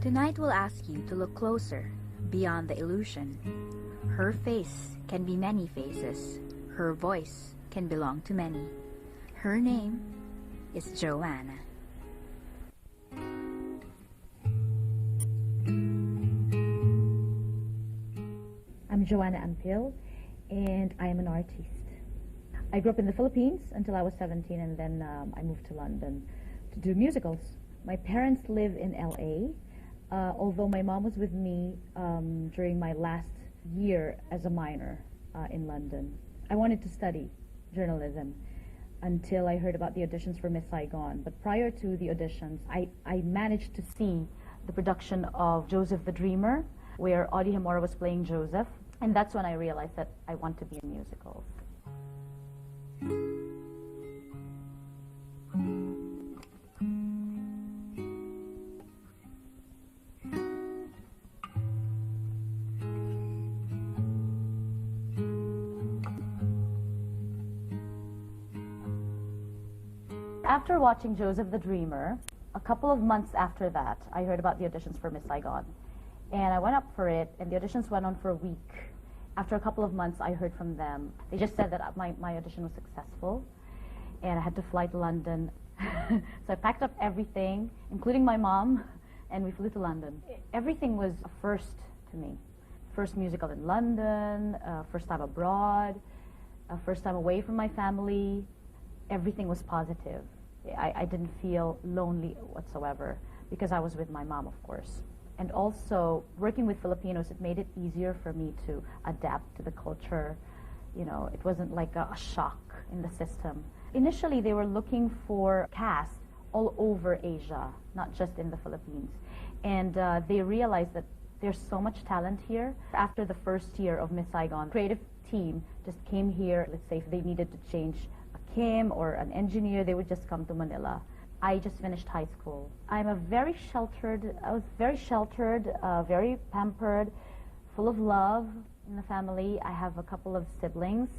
Tonight we'll ask you to look closer, beyond the illusion. Her face can be many faces. Her voice can belong to many. Her name is Joanna. I'm Joanna Ampil, and I am an artist. I grew up in the Philippines until I was 17, and then I moved to London to do musicals. My parents live in LA, although my mom was with me during my last year as a minor in London. I wanted to study journalism until I heard about the auditions for Miss Saigon. But prior to the auditions, I managed to see the production of Joseph the Dreamer, where Audie Hamora was playing Joseph. And that's when I realized that I want to be in musicals. After watching Joseph the Dreamer, a couple of months after that, I heard about the auditions for Miss Saigon. And I went up for it, and the auditions went on for a week. After a couple of months, I heard from them. They just said that my audition was successful, and I had to fly to London. So I packed up everything, including my mom, and we flew to London. Everything was a first to me. First musical in London, first time abroad, first time away from my family. Everything was positive. I didn't feel lonely whatsoever because I was with my mom, of course. And also, working with Filipinos, it made it easier for me to adapt to the culture. You know, it wasn't like a shock in the system. Initially, they were looking for cast all over Asia, not just in the Philippines. And they realized that there's so much talent here. After the first year of Miss Saigon, creative team just came here. Let's say if they needed to change a Kim or an engineer, they would just come to Manila. I just finished high school. I was very sheltered, very pampered, full of love in the family. I have a couple of siblings,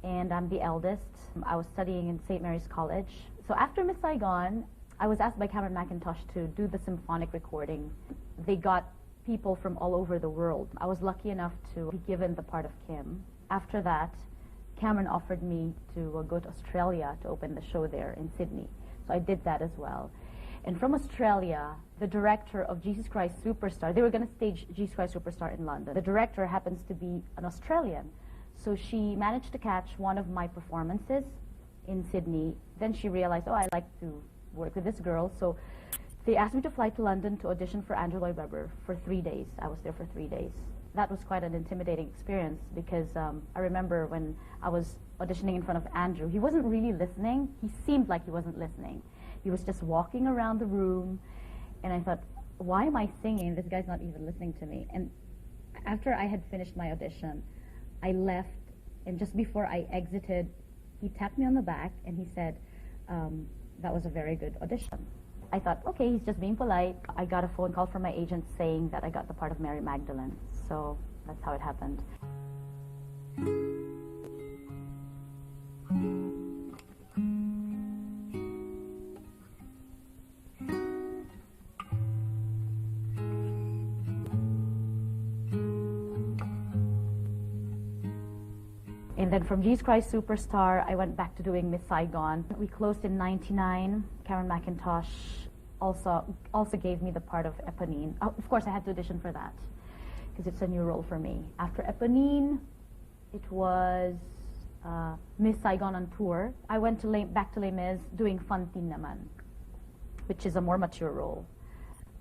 and I'm the eldest. I was studying in St. Mary's College. So after Miss Saigon, I was asked by Cameron Mackintosh to do the symphonic recording. They got people from all over the world. I was lucky enough to be given the part of Kim. After that, Cameron offered me to go to Australia to open the show there in Sydney. So I did that as well. And from Australia, the director of Jesus Christ Superstar, they were going to stage Jesus Christ Superstar in London. The director happens to be an Australian. So she managed to catch one of my performances in Sydney. Then she realized, oh, I like to work with this girl. So they asked me to fly to London to audition for Andrew Lloyd Webber for 3 days. I was there for 3 days. That was quite an intimidating experience because I remember when I was auditioning in front of Andrew, he wasn't really listening. He seemed like he wasn't listening. He was just walking around the room, and I thought, why am I singing? This guy's not even listening to me. And after I had finished my audition, I left, and just before I exited, he tapped me on the back, and he said, that was a very good audition. I thought, okay, he's just being polite. I got a phone call from my agent saying that I got the part of Mary Magdalene. So that's how it happened. And then from Jesus Christ Superstar, I went back to doing Miss Saigon. We closed in '99. Cameron Mackintosh also gave me the part of Eponine. Of course, I had to audition for that because it's a new role for me. After Eponine, it was Miss Saigon on tour. I went to back to Les Mis doing Fantine naman, which is a more mature role.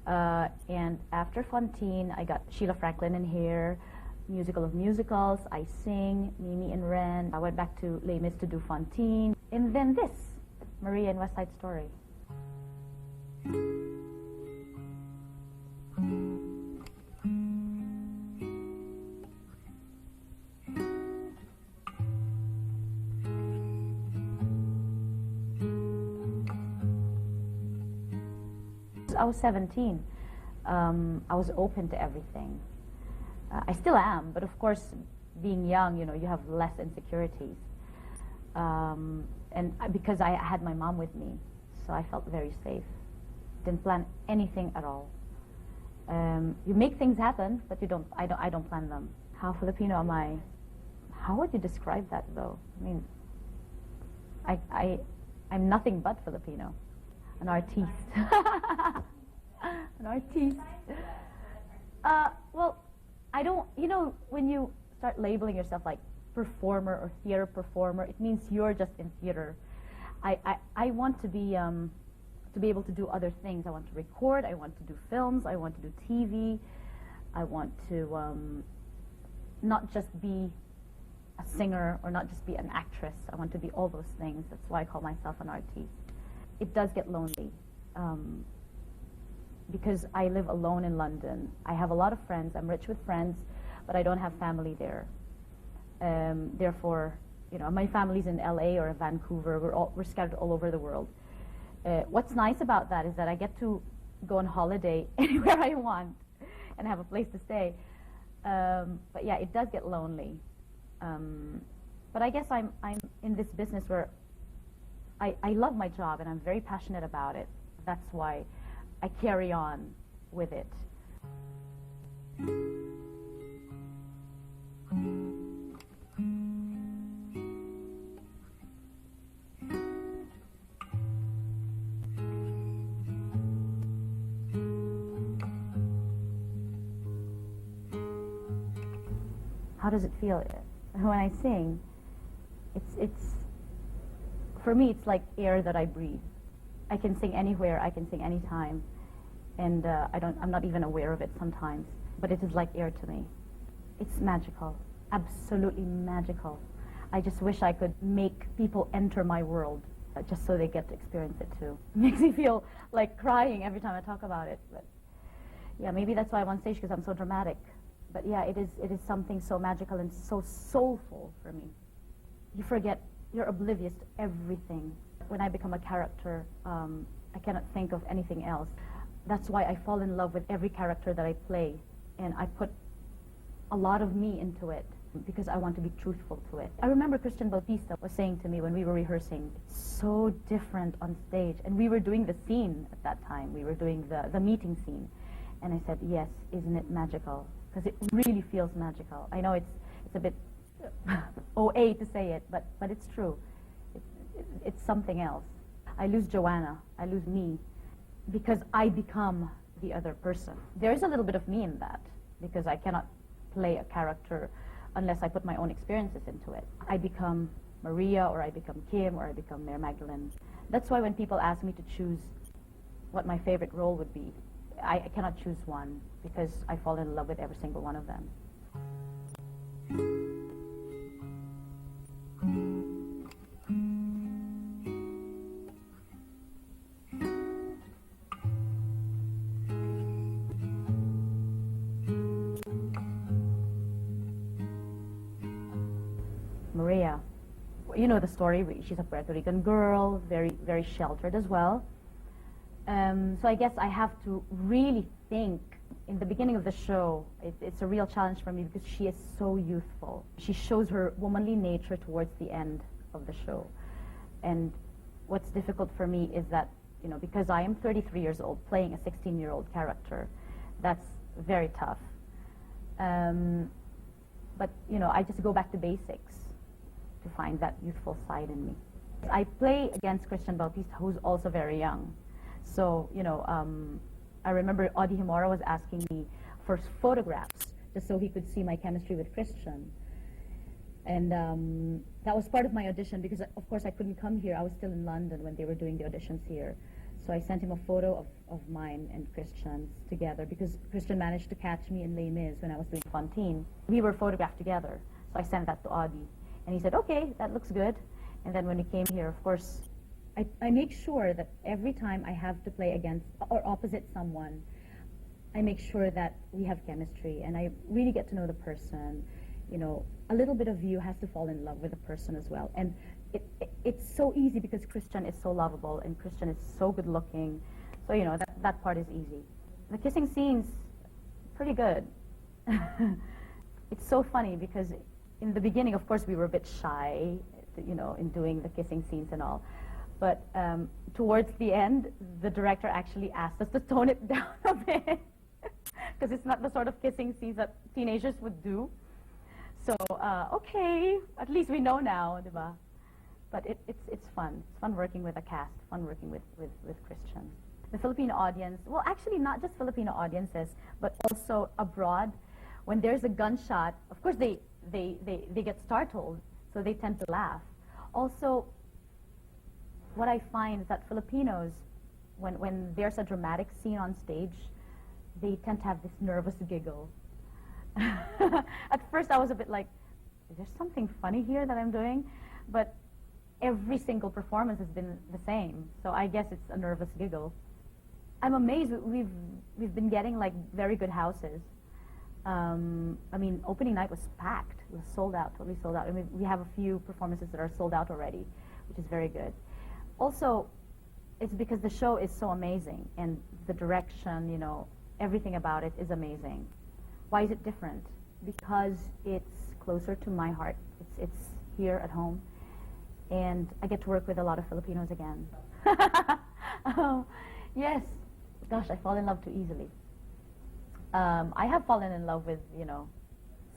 And after Fantine, I got Sheila Franklin in here, Musical of Musicals, I sing, Mimi and Ren. I went back to Les Mis to do Fantine. And then this, Maria in West Side Story. I was 17. I was open to everything. I still am, but of course, being young, you know, you have less insecurities. Because I had my mom with me, so I felt very safe. Didn't plan anything at all. You make things happen, but you don't. I don't plan them. How Filipino am I? How would you describe that, though? I mean, I'm nothing but Filipino, an artiste, an artiste. Well, I don't. You know, when you start labeling yourself like performer or theater performer, it means you're just in theater. I want to be able to do other things. I want to record. I want to do films. I want to do TV. I want to not just be a singer or not just be an actress. I want to be all those things. That's why I call myself an artiste. It does get lonely because I live alone in London. I have a lot of friends. I'm rich with friends, but I don't have family there. Therefore, you know, my family's in LA or Vancouver. We're scattered all over the world. What's nice about that is that I get to go on holiday anywhere I want and have a place to stay. But yeah, it does get lonely. But I guess I'm in this business where I love my job and I'm very passionate about it. That's why I carry on with it. How does it feel when I sing? It's for me, it's like air that I breathe. I can sing anywhere, I can sing anytime, and I'm not even aware of it sometimes, but it is like air to me. It's magical, absolutely magical. I just wish I could make people enter my world just so they get to experience it too. It makes me feel like crying every time I talk about it. But yeah, maybe that's why I'm on stage, because I'm so dramatic. But yeah, it is something so magical and so soulful for me. You forget, you're oblivious to everything. When I become a character, I cannot think of anything else. That's why I fall in love with every character that I play, and I put a lot of me into it because I want to be truthful to it. I remember Christian Bautista was saying to me when we were rehearsing, it's so different on stage. And we were doing the scene at that time. We were doing the meeting scene. And I said, yes, isn't it magical? Because it really feels magical. I know it's a bit OA to say it, but it's true. It's something else. I lose Joanna, I lose me, because I become the other person. There's a little bit of me in that, because I cannot play a character unless I put my own experiences into it. I become Maria, or I become Kim, or I become Mary Magdalene. That's why when people ask me to choose what my favorite role would be, I cannot choose one, because I fall in love with every single one of them. Maria, you know the story. She's a Puerto Rican girl, very, very sheltered as well. So I guess I have to really think. In the beginning of the show, it's a real challenge for me because she is so youthful. She shows her womanly nature towards the end of the show. And what's difficult for me is that, you know, because I am 33 years old playing a 16-year-old character, that's very tough. But, you know, I just go back to basics to find that youthful side in me. I play against Christian Bautista, who's also very young. So, you know, I remember Audie Himora was asking me for photographs just so he could see my chemistry with Christian. And that was part of my audition because, of course, I couldn't come here. I was still in London when they were doing the auditions here. So I sent him a photo of mine and Christian's together because Christian managed to catch me in Les Mis when I was doing Fantine. We were photographed together. So I sent that to Audie. And he said, okay, that looks good. And then when he came here, of course, I make sure that every time I have to play against or opposite someone, I make sure that we have chemistry and I really get to know the person. You know, a little bit of you has to fall in love with the person as well. And it's so easy because Christian is so lovable and Christian is so good looking. So, you know, that part is easy. The kissing scene's pretty good. It's so funny because in the beginning, of course, we were a bit shy, you know, in doing the kissing scenes and all. But towards the end, the director actually asked us to tone it down a bit because it's not the sort of kissing scenes that teenagers would do. So, okay, at least we know now, diba? But it's fun. It's fun working with a cast, fun working with Christian. The Filipino audience, well, actually not just Filipino audiences, but also abroad. When there's a gunshot, of course they get startled, so they tend to laugh. Also, what I find is that Filipinos, when there's a dramatic scene on stage, they tend to have this nervous giggle. At first I was a bit like, is there something funny here that I'm doing? But every single performance has been the same, so I guess it's a nervous giggle. I'm amazed. We've been getting like very good houses. I mean, opening night was packed. It was sold out, totally sold out. I mean, we have a few performances that are sold out already, which is very good. Also, it's because the show is so amazing, and the direction, you know, everything about it is amazing. Why is it different? Because it's closer to my heart. It's here at home, and I get to work with a lot of Filipinos again. Yes. Gosh, I fall in love too easily. I have fallen in love with, you know,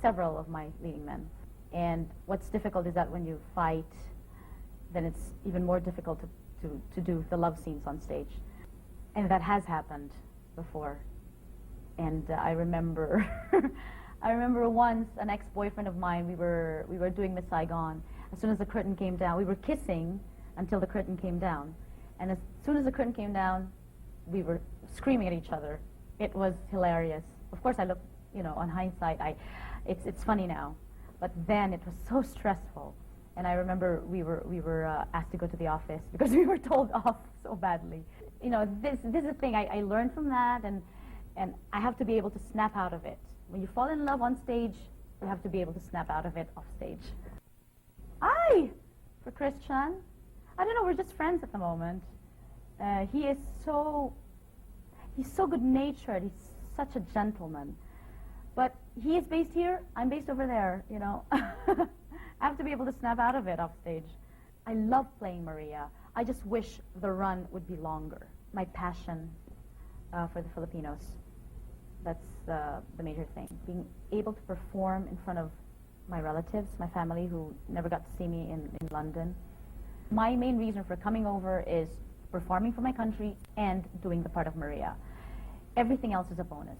several of my leading men. And what's difficult is that when you fight, then it's even more difficult to do the love scenes on stage. And that has happened before. And I remember, I remember once an ex-boyfriend of mine, we were doing Miss Saigon. As soon as the curtain came down, we were kissing until the curtain came down. And as soon as the curtain came down, we were screaming at each other. It was hilarious. Of course, I look, you know, on hindsight, it's funny now. But then it was so stressful. And I remember we were asked to go to the office because we were told off so badly. You know, this is a thing I learned from that, and I have to be able to snap out of it. When you fall in love on stage, you have to be able to snap out of it off stage. For Christian, I don't know, we're just friends at the moment. He's so good-natured. He's such a gentleman. But he is based here, I'm based over there, you know. I have to be able to snap out of it off stage. I love playing Maria. I just wish the run would be longer. My passion for the Filipinos, that's the major thing. Being able to perform in front of my relatives, my family who never got to see me in London. My main reason for coming over is performing for my country and doing the part of Maria. Everything else is a bonus.